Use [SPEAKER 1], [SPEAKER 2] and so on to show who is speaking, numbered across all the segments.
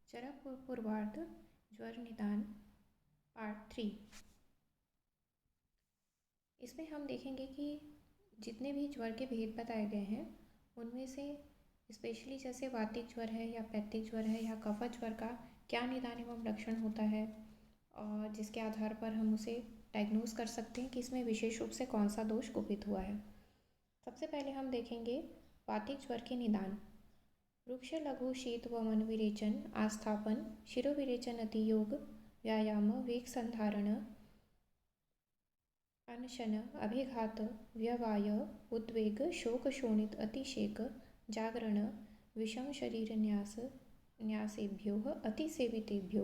[SPEAKER 1] चरक पूर्वार्ध ज्वर निदान पार्ट 3। इसमें हम देखेंगे कि जितने भी ज्वर के भेद बताए गए हैं उनमें से स्पेशली जैसे वातिक ज्वर है या पैत्तिक ज्वर है या कफज ज्वर का क्या निदान एवं लक्षण होता है और जिसके आधार पर हम उसे डायग्नोज कर सकते हैं कि इसमें विशेष रूप से कौन सा दोष कुपित हुआ है। सबसे पहले हम देखेंगे वातिक ज्वर के निदान। वृक्ष लघु शीत वमन विरेचन आस्थापन शिरोविरेचन अतियोग व्यायाम वेग संधारण अनशन अभिघात व्यवाय उद्वेग शोक शोणित अतिशेक जागरण विषम शरीर न्यासेभ्यो अतिसेवितेभ्यो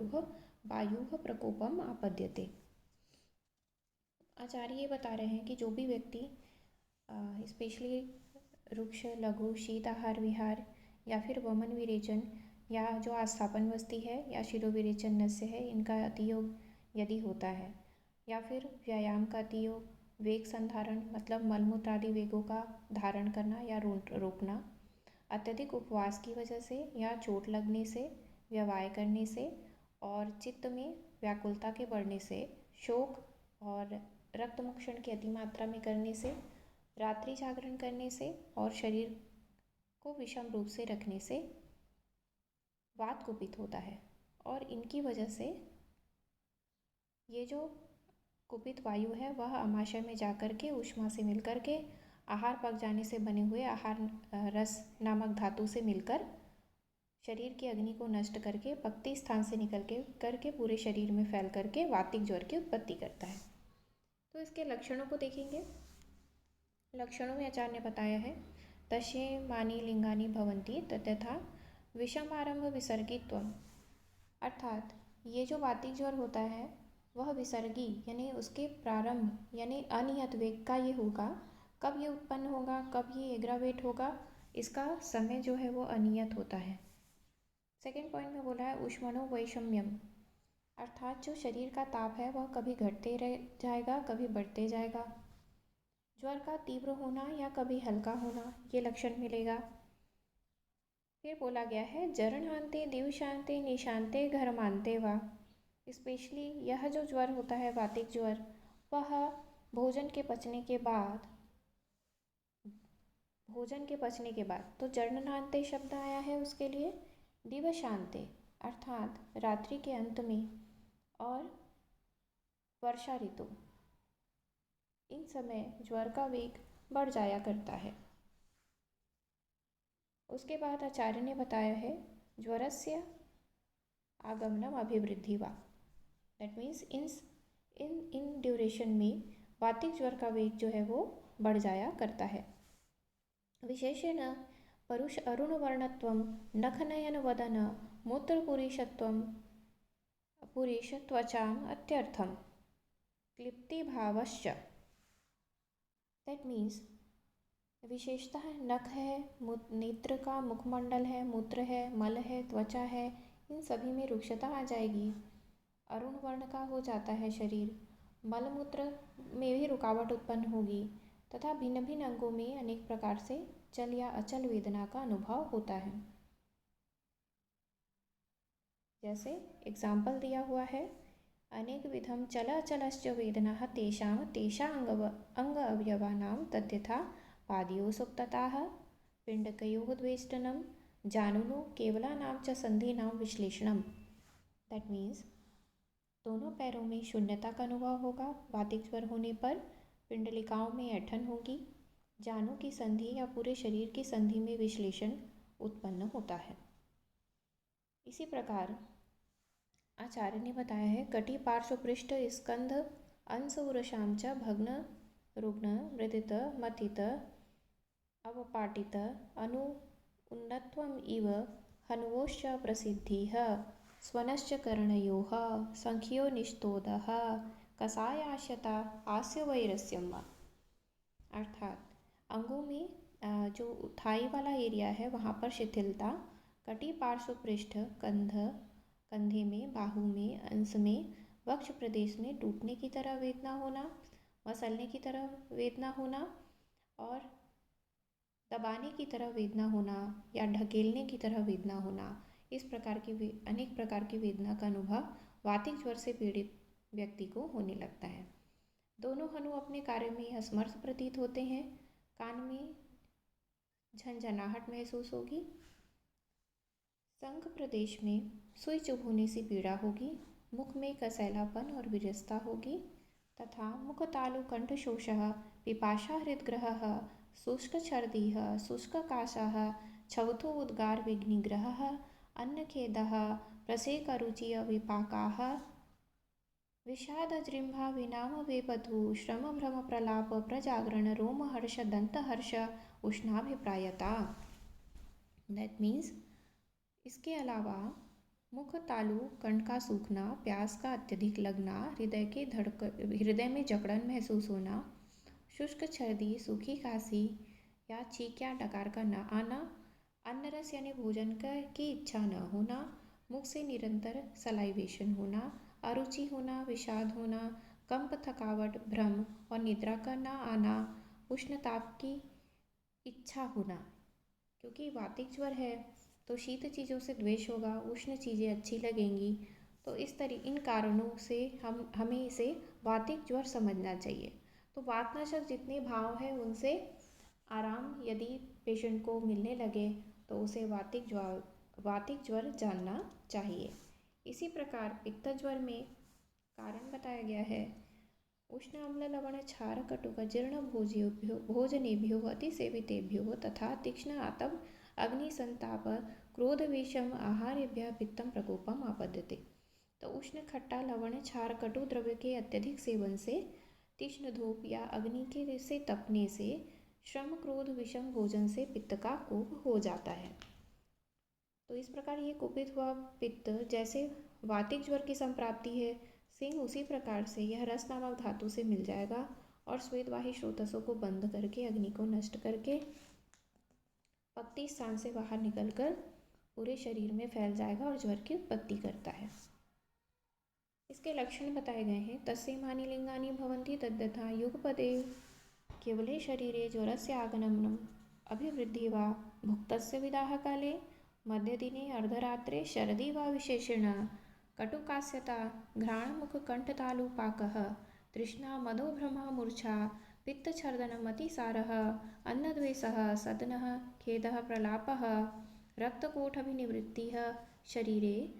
[SPEAKER 1] वायु प्रकोपम आपद्यते। आचार्य ये बता रहे हैं कि जो भी व्यक्ति स्पेशली वृक्ष लघु शीत आहार विहार या फिर वमन विरेचन या जो आस्थापन वस्ती है या शिरोविरेचन नस्य है इनका अतियोग यदि होता है या फिर व्यायाम का अतियोग, वेग संधारण मतलब मलमूत्र आदि वेगों का धारण करना या रोकना, अत्यधिक उपवास की वजह से या चोट लगने से, व्यवाय करने से और चित्त में व्याकुलता के बढ़ने से, शोक और रक्तमुक्षण की अतिमात्रा में करने से, रात्रि जागरण करने से और शरीर को विषम रूप से रखने से वात कुपित होता है और इनकी वजह से ये जो कुपित वायु है वह अमाशय में जाकर के ऊष्मा से मिलकर के आहार पक जाने से बने हुए आहार रस नामक धातु से मिलकर शरीर की अग्नि को नष्ट करके पक्ति स्थान से निकल करके पूरे शरीर में फैल करके वातिक ज्वर की उत्पत्ति करता है। तो इसके लक्षणों को देखेंगे। लक्षणों में आचार्य ने बताया है दशेमानि लिंगानि भवन्ति तथा विषमारंभ विसर्गित्वम, अर्थात ये जो वातिक ज्वर होता है वह विसर्गी यानी उसके प्रारंभ यानी अनियत वेग का ये होगा। कब ये उत्पन्न होगा, कब ये एग्रावेट होगा, इसका समय जो है वो अनियत होता है। सेकेंड पॉइंट में बोला है ऊष्मणो वैषम्यम, अर्थात जो शरीर का ताप है वह कभी घटते रह जाएगा कभी बढ़ते जाएगा। ज्वर का तीव्र होना या कभी हल्का होना ये लक्षण मिलेगा। फिर बोला गया है जरणहांते दिवशांते निशांते घरमांते वा, स्पेशली यह जो ज्वर होता है वातिक ज्वर वह भोजन के पचने के बाद तो जरणहांते शब्द आया है उसके लिए, दिवशांते अर्थात रात्रि के अंत में और वर्षा ऋतु इन समय ज्वर का वेग बढ़ जाया करता है। उसके बाद आचार्य ने बताया है ज्वरस्य आगमनम अभिवृद्धि वा, दैट मीन्स इन ड्यूरेशन में वातिक ज्वर का वेग जो है वो बढ़ जाया करता है। विशेषण परुष अरुण वर्णत्वम नखनयन वदन मूत्रपुरीषत्वम पुरीषत्वचाम अत्यर्थम क्लिप्ति भावश्च, दैट मीन्स विशेषतः नख है, नेत्र का मुखमंडल है, मूत्र है, मल है, त्वचा है, इन सभी में रुक्षता आ जाएगी। अरुण वर्ण का हो जाता है शरीर, मलमूत्र में भी रुकावट उत्पन्न होगी तथा भिन्न भिन्न अंगों में अनेक प्रकार से चल या अचल वेदना का अनुभव होता है। जैसे एग्जाम्पल दिया हुआ है अनेक विधम चल अचलश्च वेदना तेषा अंग अवयवानां तद्यथा पादयोः सुप्तताः पिण्डकयोः द्वेष्टनं जानुनो केवलानां च संधिनां विश्लेषणम, दैट मीन्स दोनों पैरों में शून्यता का अनुभव होगा। वातिक ज्वर होने पर पिंडलिकाओं में ऐंठन होगी, जानों की संधि या पूरे शरीर की संधि में विश्लेषण उत्पन्न होता है। इसी प्रकार आचार्य ने बताया है कटी पार्श्व पृष्ठ स्कंध अंश उरशाम च भग्न रुग्ण मृदित मथित अवपाटित अनु उन्नत्वम इव हन्वोश्च प्रसिद्धिः स्वनश्च करणयोः संख्यो निस्तोदः कसायाशता आस्य वैरस्यम वा, अर्थात अंगों में जो थाई वाला एरिया है वहाँ पर शिथिलता, कटी पार्श्व पृष्ठ कंधे में, बाहु में, अंश में, वक्ष प्रदेश में टूटने की तरह वेदना होना, मसलने की तरह वेदना होना और दबाने की तरह वेदना होना या ढकेलने की तरह वेदना होना, अनेक प्रकार की वेदना का अनुभव वातिक ज्वर से पीड़ित व्यक्ति को होने लगता है। दोनों हनु अपने कार्य में असमर्थ प्रतीत होते हैं। कान में झंझनाहट महसूस होगी। संघ प्रदेश में सुई चुभ होने से पीड़ा होगी। मुख में कसैलापन और विरसता होगी तथा मुख तालु कंठशोषः पिपाशा हृदग्रहः शुष्क छर्दीः शुष्क काशः छवथो उद्गार विघ्निग्रहः अन्नखेदः प्रसेकरुचि विपाकाः विषादजृम्भा विनाम वेपथु श्रम भ्रम प्रलाप प्रजागरण रोमहर्ष दंतहर्ष उष्णाभिप्रायता। दैट मीन्स इसके अलावा मुख तालु कंठ का सूखना, प्यास का अत्यधिक लगना, हृदय में जकड़न महसूस होना, शुष्क छर्दी, सूखी खांसी या छींक या डकार का न आना, अन्न रस यानी भोजन की इच्छा न होना, मुख से निरंतर सलाइवेशन होना, अरुचि होना, विषाद होना, कंप, थकावट, भ्रम और निद्रा का न आना, उष्ण ताप की इच्छा होना। क्योंकि वातिक ज्वर है तो शीत चीज़ों से द्वेष होगा, उष्ण चीज़ें अच्छी लगेंगी। तो इन कारणों से हमें इसे वातिक ज्वर समझना चाहिए। तो वातनाशक जितने भाव हैं उनसे आराम यदि पेशेंट को मिलने लगे तो उसे वातिक ज्वर जानना चाहिए। इसी प्रकार पित्त ज्वर में कारण बताया गया है। उष्ण अम्ल लवण क्षार कटुक जीर्ण भोजनेभ्यो अतिसेवितेभ्यो तथा तीक्ष्ण आतप अग्नि संताप क्रोध विषम आहारेभ्यः पित्तम प्रकोपम आपद्यते। तो उष्ण खट्टा लवण क्षार कटु द्रव्य के अत्यधिक सेवन से, तीक्ष्ण धूप या अग्नि के से तपने से, श्रम क्रोध विषम भोजन से पित्त का कोप हो जाता है। तो इस प्रकार ये कुपित हुआ पित्त जैसे वातिक ज्वर की संप्राप्ति है, सिंह उसी प्रकार से यह रस नामक धातु से मिल जाएगा और स्वेदवाही स्रोतसों को बंद करके, अग्नि को नष्ट करके पक्ति स्थान से बाहर निकलकर पूरे शरीर में फैल जाएगा और ज्वर की उत्पत्ति करता है। इसके लक्षण बताए गए हैं। तस्यैमानि लिंगानि भवन्ति तद्यथा युगपदे केवले शरीरे ज्वरस्य आगमनम् अभिवृद्धि वा भुक्तस्य विदाह काले मध्यदिने अर्धरात्रे शरदि वा विशेषेण कटुकास्यता घ्राणमुखकण्ठतालुपाकः तृष्णा मदोभ्रमः मूर्छा पित्तच्छर्दनम् अतिसारः अन्नद्वेषः सदनः खेदः प्रलापः रक्तकोठभिनिवृत्तिः शरीरे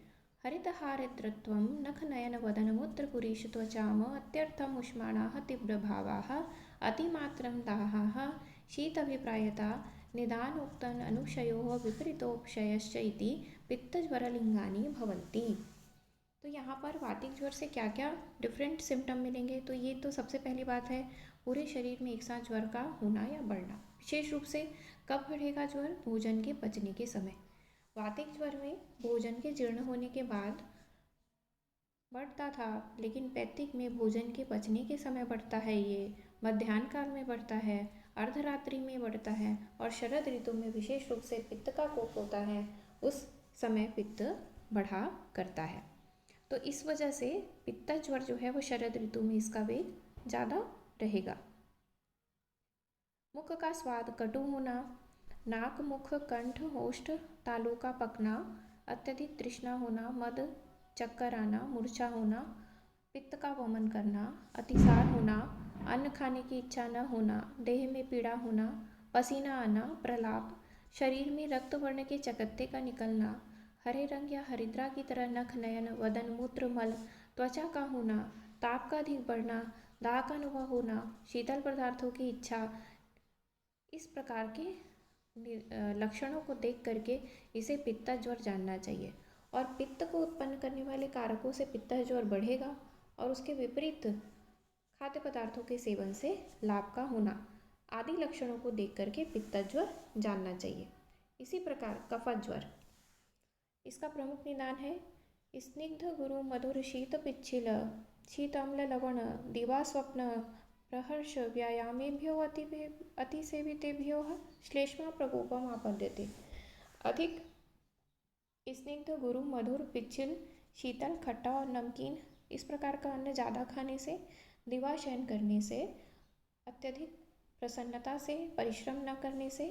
[SPEAKER 1] हरितहारिद्रत्वं नखनयनवदनमूत्रपुरीषत्वचाम अत्यर्थम् उष्माणाः तीव्रभावाः अतिमात्रं दाहाः शीतभिप्रायता निदानोक्तन् अनुक्षयोः विपरीतोपक्षयश्च इति पित्तज्वरलिंगानि भवन्ति। तो यहाँ पर वातिक ज्वर से क्या क्या डिफरेंट सिम्टम मिलेंगे। तो ये तो सबसे पहली बात है पूरे शरीर में एक साथ ज्वर का होना या बढ़ना। विशेष रूप से कब बढ़ेगा ज्वर? भोजन के पचने के समय। वातिक ज्वर में भोजन के जीर्ण होने के बाद बढ़ता था, लेकिन पैतिक में भोजन के पचने के समय बढ़ता है, ये मध्याह्न काल में बढ़ता है, अर्धरात्रि में बढ़ता है और शरद ऋतु में विशेष रूप से पित्त का कोप होता है, उस समय पित्त बढ़ा करता है। तो इस वजह से पित्त ज्वर जो है वो शरद ऋतु में इसका वेग ज़्यादा रहेगा। मुख का स्वाद कटु होना, नाक मुख कंठ ओष्ठ तालू का पकना, अत्यधिक तृष्णा होना, मद चक्कर आना, मूर्छा होना, पित्त का वमन करना, अतिसार होना, अन्न खाने की इच्छा न होना, देह में पीड़ा होना, पसीना आना, प्रलाप, शरीर में रक्त वर्ण के चकत्ते का निकलना, हरे रंग या हरिद्रा की तरह नख नयन वदन मूत्र मल त्वचा का होना, ताप का अधिक बढ़ना, दाह का अनुभव होना, शीतल पदार्थों की इच्छा, इस प्रकार के लक्षणों को देख करके इसे पित्त ज्वर जानना चाहिए। और पित्त को उत्पन्न करने वाले कारकों से पित्त ज्वर बढ़ेगा और उसके विपरीत खाद्य पदार्थों के सेवन से लाभ का होना आदि लक्षणों को देख करके पित्त ज्वर जानना चाहिए। इसी प्रकार कफत ज्वर, इसका प्रमुख निदान है स्निग्ध गुरु मधुर शीत पिच्छिल शीत अम्ल लवण दिवा स्वप्न प्रहर्ष व्यायामेभ्यो अतिसेवितेभ्यो श्लेष्मा प्रकोपम आपद्यते। अधिक स्निग्ध गुरु मधुर पिच्छिल शीतल खट्टा और नमकीन इस प्रकार का अन्न ज़्यादा खाने से, दिवा शयन करने से, अत्यधिक प्रसन्नता से, परिश्रम न करने से,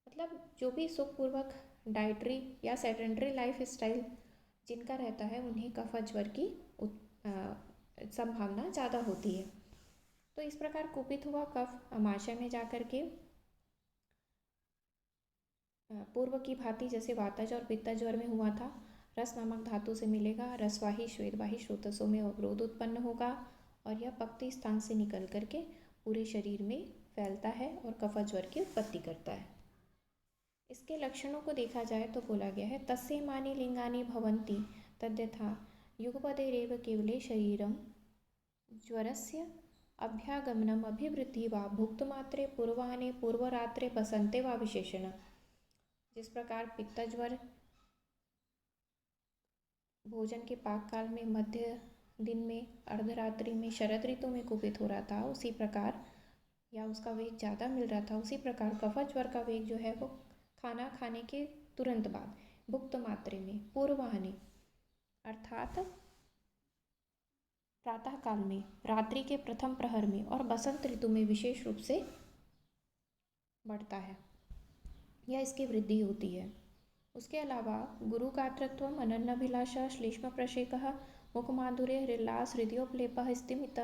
[SPEAKER 1] मतलब जो भी सुखपूर्वक डाइटरी या सेडेंटरी लाइफ स्टाइल जिनका रहता है उन्हें कफ ज्वर की संभावना ज़्यादा होती है। तो इस प्रकार कुपित हुआ कफ आमाशय में जाकर के पूर्व की भांति जैसे वातज और पित्त ज्वर में हुआ था, रस नामक धातु से मिलेगा, रसवाही श्वेतवाही स्रोतसों में अवरोध उत्पन्न होगा और यह पक्ति स्थान से निकल करके पूरे शरीर में फैलता है और कफ ज्वर की उत्पत्ति करता है। इसके लक्षणों को देखा जाए तो बोला गया है तस्येमानि लिंगानि भवन्ति तद्यथा युगपदेरेव केवले शरीरम ज्वरस्य अभ्यागमनम अभिवृद्धि वा भुक्तमात्रे पूर्वाह्ने पूर्वरात्रे बसन्ते वा विशेषण। जिस प्रकार पित्त ज्वर भोजन के पाक काल में, मध्य दिन में, अर्धरात्रि में, शरद ऋतु में कुपित हो रहा था, उसी प्रकार या उसका वेग ज़्यादा मिल रहा था, उसी प्रकार कफ ज्वर का वेग जो है वो खाना खाने के तुरंत बाद, भुक्त मात्रे में, पूर्वाह्ने अर्थात प्रातः काल में, रात्रि के प्रथम प्रहर में और बसंत ऋतु में विशेष रूप से बढ़ता है या इसकी वृद्धि होती है। उसके अलावा गुरुगात्रत्वम, अनन्नाभिलाषा, श्लेष्म प्रशेकः, मुखमाधुर्य, हृल्लास, हृदयोपलेपः, स्तिमित,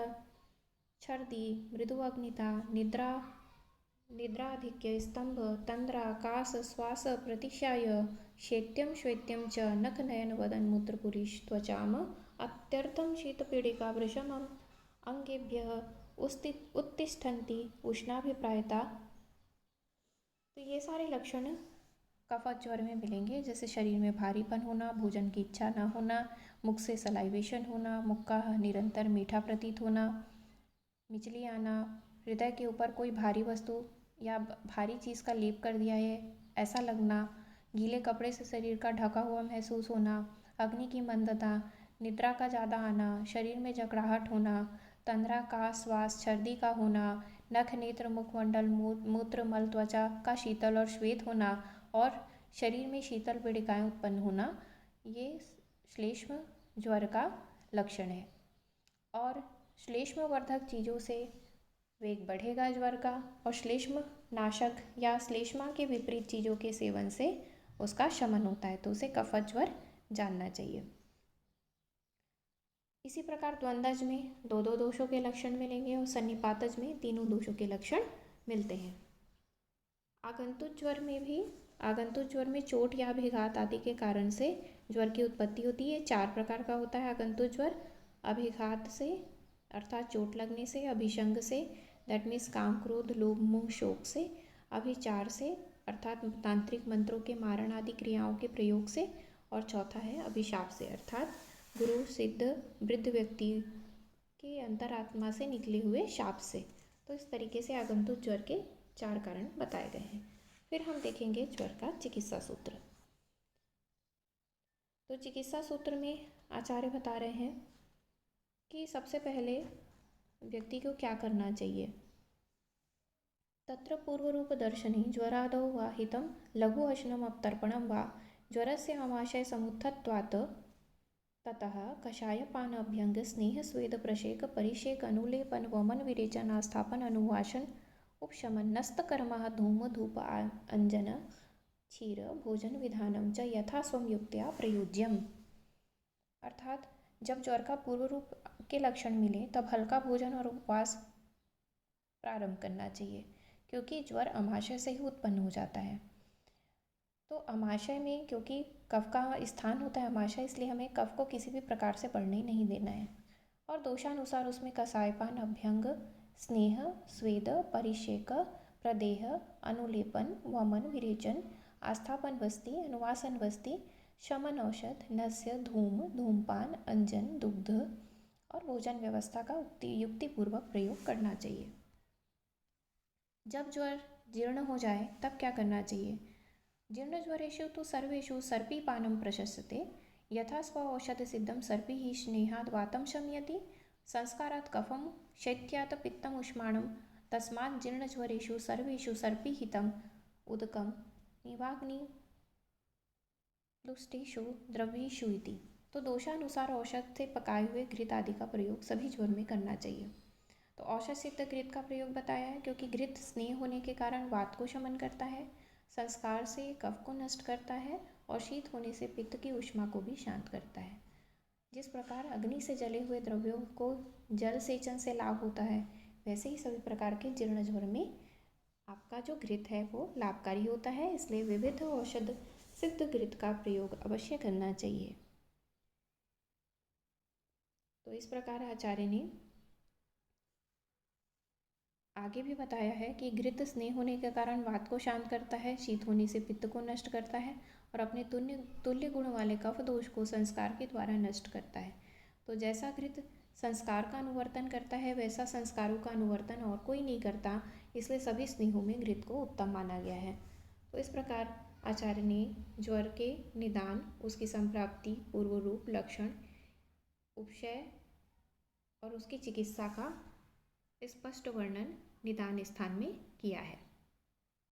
[SPEAKER 1] छर्दी, मृदुअग्निता, निद्राधिक्य, स्तंभ, तंद्रा, कास, श्वास प्रतीक्षाय, शैत्यं श्वेत्यं च, नख नयन वदन मूत्रपुरीश, त्वचाम अत्यर्थं शीतपीडिका, वृषमं अंगेभ्यः उत्तिष्ठन्ति, उष्णाभिप्रायता। तो ये सारे लक्षण कफ ज्वर में मिलेंगे, जैसे शरीर में भारीपन होना, भोजन की इच्छा न होना, मुख से सलाइवेशन होना, मुख का निरंतर मीठा प्रतीत होना, मिचली आना, हृदय के ऊपर कोई भारी वस्तु या भारी चीज़ का लेप कर दिया है ऐसा लगना, गीले कपड़े से शरीर का ढका हुआ महसूस होना, अग्नि की मंदता, निद्रा का ज़्यादा आना, शरीर में जकड़ाहट होना, तंद्रा का श्वास, छर्दी का होना, नख, नेत्र, मुखमंडल, मूत्र, मल, त्वचा का शीतल और श्वेत होना और शरीर में शीतल पीड़िकाएँ उत्पन्न होना, ये श्लेष्म ज्वर का लक्षण है। और श्लेष्मवर्धक चीज़ों से वेग बढ़ेगा ज्वर का, और श्लेष्म नाशक या श्लेष्मा के विपरीत चीज़ों के सेवन से उसका शमन होता है, तो उसे कफ ज्वर जानना चाहिए। इसी प्रकार द्वंद्वज में दो दो दोषों के लक्षण मिलेंगे और सन्निपातज में तीनों दोषों के लक्षण मिलते हैं। आगंतुक ज्वर में चोट या अभिघात आदि के कारण से ज्वर की उत्पत्ति होती है। 4 प्रकार का होता है आगंतुक ज्वर। अभिघात से अर्थात चोट लगने से, अभिशंग से दैट मीन्स काम, क्रोध, लोभ, मोह, शोक से, अभिचार से अर्थात तांत्रिक मंत्रों के मारण आदि क्रियाओं के प्रयोग से, और चौथा है अभिशाप से अर्थात गुरु सिद्ध वृद्ध व्यक्ति के अंतरात्मा से निकले हुए शाप से। तो इस तरीके से आगंतुक ज्वर के 4 कारण बताए गए हैं। फिर हम देखेंगे ज्वर का चिकित्सा सूत्र। तो चिकित्सा सूत्र में आचार्य बता रहे हैं कि सबसे पहले व्यक्ति को क्या करना चाहिए। तत्र पूर्वरूप दर्शने ज्वरादौ वा हितं लघु अशनम अपतर्पणं वा ज्वरस्य आमाशय समुत्थत्वात् ततः कषायपान अभ्यंग स्नेह स्वेद प्रशेक परिषेक अनुलेपन वमन विरेचन आस्थापन अनुवासन उपशमन नस्तकर्मः धूम धूप अंजन क्षीर भोजन विधानम च यथा स्वं युक्त्या प्रयोज्यम। अर्थात जब ज्वर का पूर्व रूप के लक्षण मिले तब हल्का भोजन और उपवास प्रारंभ करना चाहिए, क्योंकि ज्वर अमाशय से ही उत्पन्न हो जाता है। तो अमाशय में क्योंकि कफ का स्थान होता है अमाशय, इसलिए हमें कफ को किसी भी प्रकार से बढ़ने नहीं देना है। और दोषानुसार उसमें कषायपान, अभ्यंग, स्नेह, स्वेद, परिषेक, प्रदेह, अनुलेपन, वमन, विरेचन, आस्थापन वस्ति, अनुवासन वस्ति, शमन औषध, नस्य, धूम, धूमपान, अंजन, दुग्ध और भोजन व्यवस्था का युक्तिपूर्वक प्रयोग करना चाहिए। जब ज्वर जीर्ण हो जाए तब क्या करना चाहिए। जीर्णज्वरेषु तु सर्वेषु सर्पीपानं प्रशस्यते, यथा स्व औषध सिद्धं सर्पी ही स्नेहाद् वातं शमयति, संस्कारात् कफं शैत्यात् पित्तम् उष्माणं, तस्मात् जीर्णज्वरेषु सर्वेषु सर्पीहितम् उदकं निवाग्निप्लुष्टेषु द्रव्येषु इति। तो दोषानुसार औषध से पकाए हुए घृत आदि का प्रयोग सभी ज्वर में करना चाहिए। तो औषध सिद्ध घृत का प्रयोग बताया है, क्योंकि घृत स्नेह होने के कारण वात को शमन करता है, संस्कार से कफ को नष्ट करता है और शीत होने से पित्त की ऊष्मा को भी शांत करता है। जिस प्रकार अग्नि से जले हुए द्रव्यों को जल सेचन से लाभ होता है, वैसे ही सभी प्रकार के जीर्ण ज्वर में आपका जो घृत है वो लाभकारी होता है। इसलिए विविध औषध सिद्ध घृत का प्रयोग अवश्य करना चाहिए। तो इस प्रकार आचार्य ने आगे भी बताया है कि घृत स्नेह होने के कारण वात को शांत करता है, शीत होने से पित्त को नष्ट करता है और अपने तुल्य गुण वाले कफ दोष को संस्कार के द्वारा नष्ट करता है। तो जैसा घृत संस्कार का अनुवर्तन करता है, वैसा संस्कारों का अनुवर्तन और कोई नहीं करता, इसलिए सभी स्नेहों में घृत को उत्तम माना गया है। तो इस प्रकार आचार्य ने ज्वर के निदान, उसकी संप्राप्ति, पूर्व रूप, लक्षण, उपशय और उसकी चिकित्सा का स्पष्ट वर्णन निदान स्थान में किया है।